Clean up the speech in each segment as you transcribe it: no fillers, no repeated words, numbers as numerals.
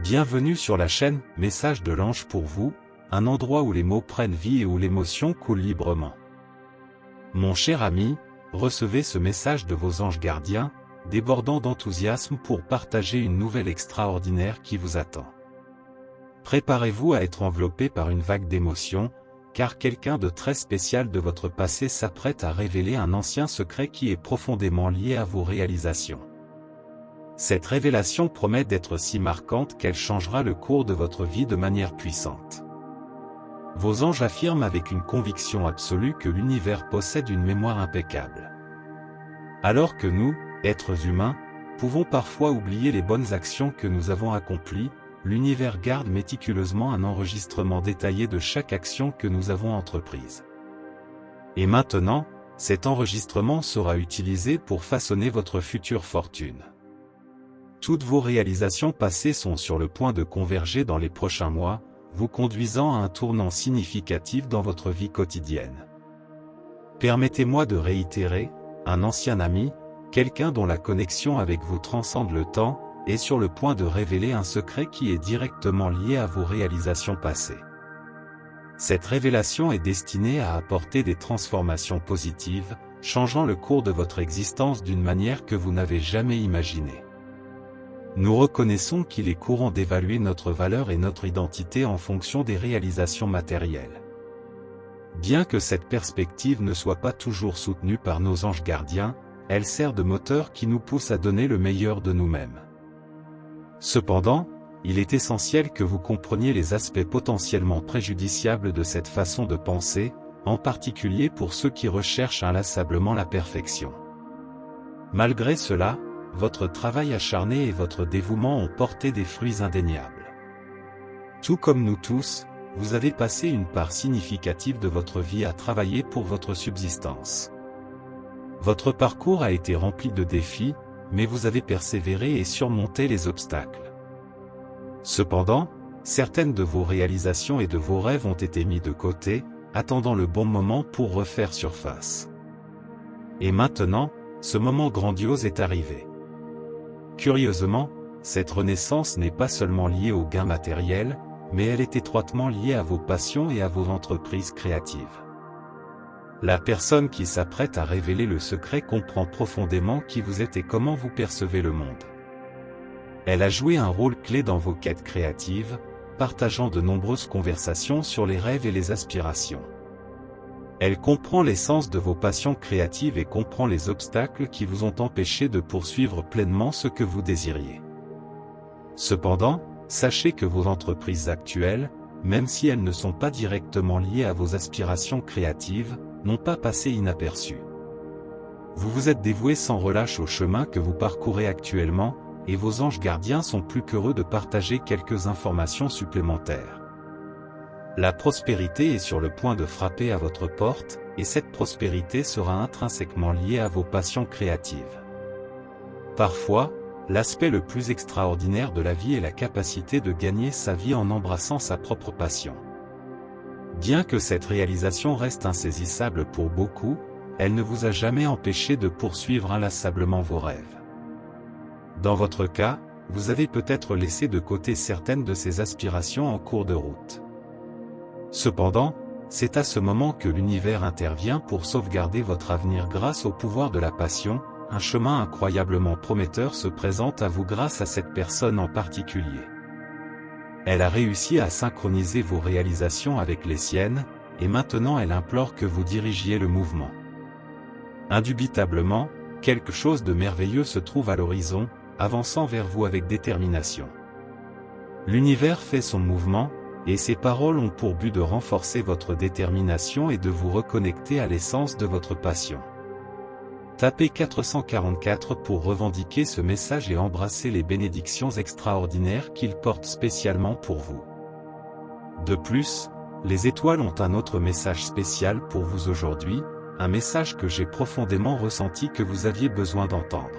Bienvenue sur la chaîne Message de l'Ange pour vous, un endroit où les mots prennent vie et où l'émotion coule librement. Mon cher ami, recevez ce message de vos anges gardiens, débordant d'enthousiasme pour partager une nouvelle extraordinaire qui vous attend. Préparez-vous à être enveloppé par une vague d'émotions, car quelqu'un de très spécial de votre passé s'apprête à révéler un ancien secret qui est profondément lié à vos réalisations. Cette révélation promet d'être si marquante qu'elle changera le cours de votre vie de manière puissante. Vos anges affirment avec une conviction absolue que l'univers possède une mémoire impeccable. Alors que nous, êtres humains, pouvons parfois oublier les bonnes actions que nous avons accomplies, l'univers garde méticuleusement un enregistrement détaillé de chaque action que nous avons entreprise. Et maintenant, cet enregistrement sera utilisé pour façonner votre future fortune. Toutes vos réalisations passées sont sur le point de converger dans les prochains mois, vous conduisant à un tournant significatif dans votre vie quotidienne. Permettez-moi de réitérer, un ancien ami, quelqu'un dont la connexion avec vous transcende le temps, est sur le point de révéler un secret qui est directement lié à vos réalisations passées. Cette révélation est destinée à apporter des transformations positives, changeant le cours de votre existence d'une manière que vous n'avez jamais imaginée. Nous reconnaissons qu'il est courant d'évaluer notre valeur et notre identité en fonction des réalisations matérielles. Bien que cette perspective ne soit pas toujours soutenue par nos anges gardiens, elle sert de moteur qui nous pousse à donner le meilleur de nous-mêmes. Cependant, il est essentiel que vous compreniez les aspects potentiellement préjudiciables de cette façon de penser, en particulier pour ceux qui recherchent inlassablement la perfection. Malgré cela, votre travail acharné et votre dévouement ont porté des fruits indéniables. Tout comme nous tous, vous avez passé une part significative de votre vie à travailler pour votre subsistance. Votre parcours a été rempli de défis, mais vous avez persévéré et surmonté les obstacles. Cependant, certaines de vos réalisations et de vos rêves ont été mis de côté, attendant le bon moment pour refaire surface. Et maintenant, ce moment grandiose est arrivé. Curieusement, cette renaissance n'est pas seulement liée aux gains matériels, mais elle est étroitement liée à vos passions et à vos entreprises créatives. La personne qui s'apprête à révéler le secret comprend profondément qui vous êtes et comment vous percevez le monde. Elle a joué un rôle clé dans vos quêtes créatives, partageant de nombreuses conversations sur les rêves et les aspirations. Elle comprend l'essence de vos passions créatives et comprend les obstacles qui vous ont empêché de poursuivre pleinement ce que vous désiriez. Cependant, sachez que vos entreprises actuelles, même si elles ne sont pas directement liées à vos aspirations créatives, n'ont pas passé inaperçues. Vous vous êtes dévoué sans relâche au chemin que vous parcourez actuellement, et vos anges gardiens sont plus qu'heureux de partager quelques informations supplémentaires. La prospérité est sur le point de frapper à votre porte, et cette prospérité sera intrinsèquement liée à vos passions créatives. Parfois, l'aspect le plus extraordinaire de la vie est la capacité de gagner sa vie en embrassant sa propre passion. Bien que cette réalisation reste insaisissable pour beaucoup, elle ne vous a jamais empêché de poursuivre inlassablement vos rêves. Dans votre cas, vous avez peut-être laissé de côté certaines de ces aspirations en cours de route. Cependant, c'est à ce moment que l'univers intervient pour sauvegarder votre avenir grâce au pouvoir de la passion. Un chemin incroyablement prometteur se présente à vous grâce à cette personne en particulier. Elle a réussi à synchroniser vos réalisations avec les siennes, et maintenant elle implore que vous dirigiez le mouvement. Indubitablement, quelque chose de merveilleux se trouve à l'horizon, avançant vers vous avec détermination. L'univers fait son mouvement, et ces paroles ont pour but de renforcer votre détermination et de vous reconnecter à l'essence de votre passion. Tapez 444 pour revendiquer ce message et embrasser les bénédictions extraordinaires qu'il porte spécialement pour vous. De plus, les étoiles ont un autre message spécial pour vous aujourd'hui, un message que j'ai profondément ressenti que vous aviez besoin d'entendre.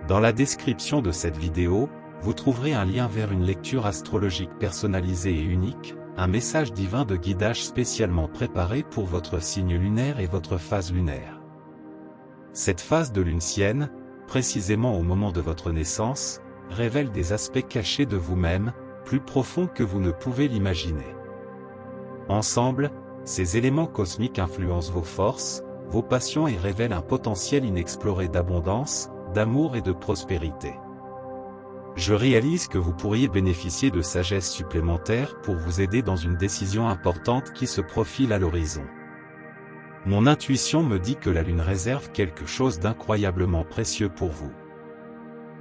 Dans la description de cette vidéo, vous trouverez un lien vers une lecture astrologique personnalisée et unique, un message divin de guidage spécialement préparé pour votre signe lunaire et votre phase lunaire. Cette phase de lune sienne, précisément au moment de votre naissance, révèle des aspects cachés de vous-même, plus profonds que vous ne pouvez l'imaginer. Ensemble, ces éléments cosmiques influencent vos forces, vos passions et révèlent un potentiel inexploré d'abondance, d'amour et de prospérité. Je réalise que vous pourriez bénéficier de sagesse supplémentaire pour vous aider dans une décision importante qui se profile à l'horizon. Mon intuition me dit que la Lune réserve quelque chose d'incroyablement précieux pour vous.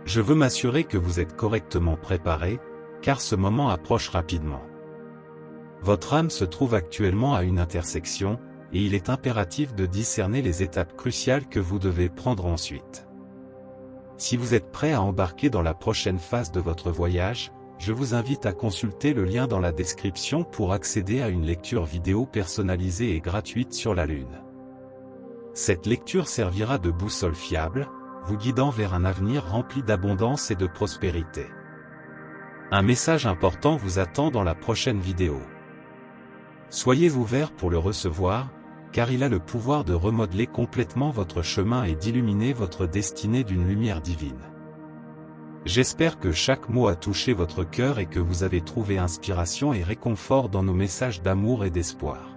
Je veux m'assurer que vous êtes correctement préparé, car ce moment approche rapidement. Votre âme se trouve actuellement à une intersection, et il est impératif de discerner les étapes cruciales que vous devez prendre ensuite. Si vous êtes prêt à embarquer dans la prochaine phase de votre voyage, je vous invite à consulter le lien dans la description pour accéder à une lecture vidéo personnalisée et gratuite sur la Lune. Cette lecture servira de boussole fiable, vous guidant vers un avenir rempli d'abondance et de prospérité. Un message important vous attend dans la prochaine vidéo. Soyez ouverts pour le recevoir, car il a le pouvoir de remodeler complètement votre chemin et d'illuminer votre destinée d'une lumière divine. J'espère que chaque mot a touché votre cœur et que vous avez trouvé inspiration et réconfort dans nos messages d'amour et d'espoir.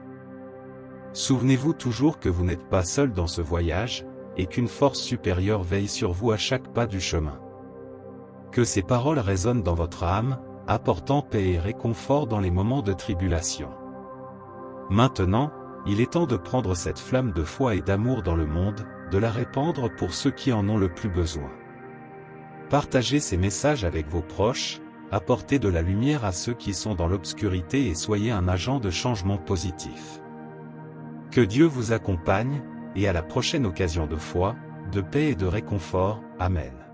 Souvenez-vous toujours que vous n'êtes pas seul dans ce voyage, et qu'une force supérieure veille sur vous à chaque pas du chemin. Que ces paroles résonnent dans votre âme, apportant paix et réconfort dans les moments de tribulation. Maintenant, il est temps de prendre cette flamme de foi et d'amour dans le monde, de la répandre pour ceux qui en ont le plus besoin. Partagez ces messages avec vos proches, apportez de la lumière à ceux qui sont dans l'obscurité et soyez un agent de changement positif. Que Dieu vous accompagne, et à la prochaine occasion de foi, de paix et de réconfort. Amen.